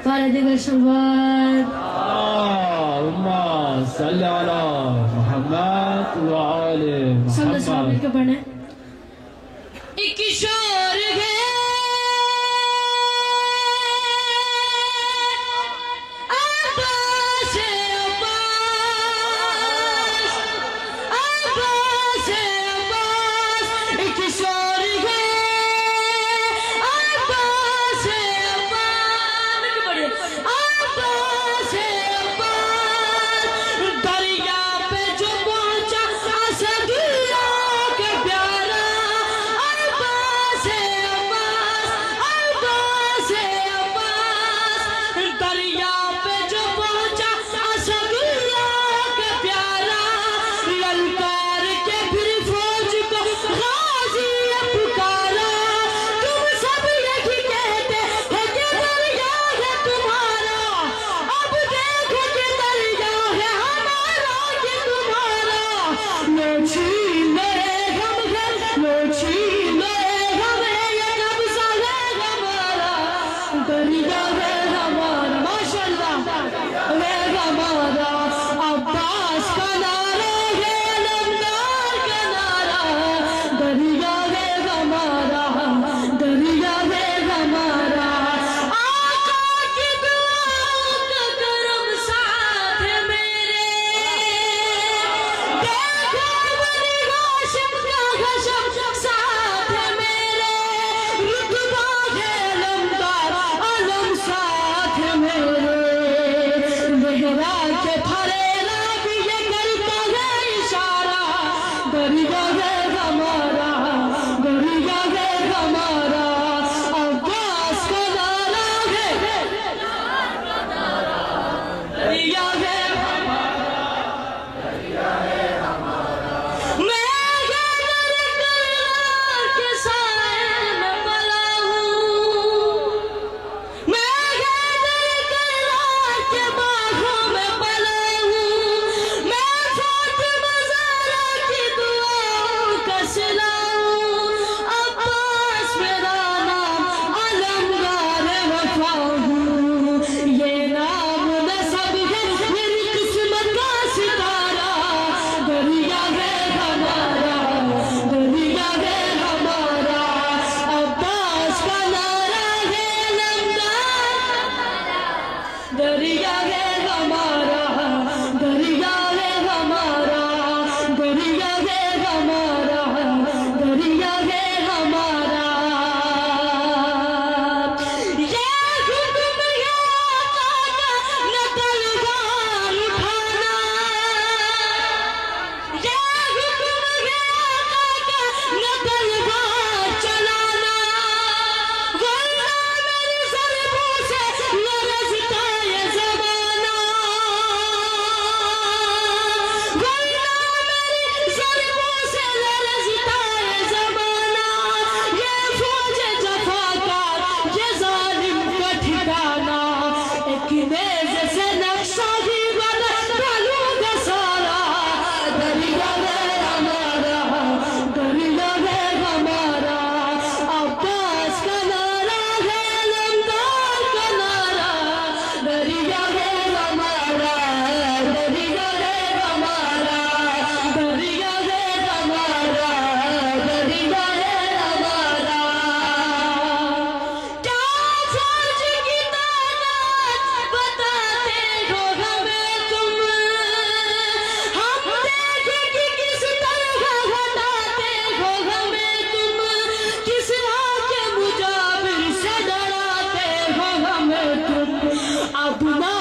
فارد شباب اللهم صل على محمد وآل صلی اللہ علیہ محمد. وسلم پڑھیں. ایک شور ہے عباس عباس عباس عباس. ایک شور ہے عباس عباس عباس عباس. دریا پہ جو پہنچا اسد اللہ کے پیارا عباس عباس عباس عباس. دریا پہ جو پہنچا اسد اللہ کے پیارا للکار کے پھر فوج کو غازی پکارا. تم سب یہی کہتے ہیں کہ دریا ہے تمہارا. اب دیکھو کہ دریا ہے ہمارا کہ تمہارا. لو چھین لے غم ہے لو چھین لے غم ہے یہ قبضہ ہے ہمارا. دریا ہے ہمارا ماشاءاللہ ہے ہمارا. عباس کا نعرہ ہے علمدار کا نعرہ. دریا ہے ہمارا دریا ہے ہمارا. آقا کی دعاؤں کا کرم ساتھ ہے میرے. دیکھو بڑی غاشم کا غشم ساتھ ہے میرے. رتبہ ہے علمدار علم ساتھ ہے میرے. لہرا کے پھریرا بھی یہ کرتا ہے اشارہ. دریا ہے ہمارا دریا ہے ہمارا. عباس کا نعرہ ہے دریا ہے میں غیرت کے سائے میں پلا ہوں. میں غیرت کے باغوں میں پلا ہوں. میں فاطمہ زہرا کی دعاؤں کا صلہ ہوں. عباس میرا نام علمدار وفا ہوں. یہ نام نسب ہے میری قسمت کا ستارہ. دریا ہے ہمارا دریا ہے ہمارا. عباس کا نعرہ ہے علمدار. دریا ہے ہمارا دریا ہے ہمارا. دریا ہے ہمارا دریا ہے ہمارا. یہ حکم ہے آقا کا نہ تلوار اٹھانا. یہ حکم ہے آقا کا نہ تلوار چلانا. ورنہ میری ضربوں سے لرزتا یہ زمانہ. ورنہ میری ضربوں سے لرزتا یہ زمانہ. یہ فوج جفاکار یہ ظالم کا ٹھکانہ. ایک نیز سے نقشہ بھی بنا ڈالوں گا سارا. دریا ہے ہمارا دریا ہے ہمارا. عباس کا نعرہ ہے علمدار کا نعرہ. دریا ہے ہمارا دریا ہے ہمارا. دریا ہے ہمارا دریا ہے ہمارا. کیا فوج کی تعداد بتاتے ہو ہمیں تم. ہم دیکھیں کہ کس طرح ہٹاتے ہو ہمیں تم. کس راہ کے مجابر سے ڈراتے ہو ہمیں تم. اب نہ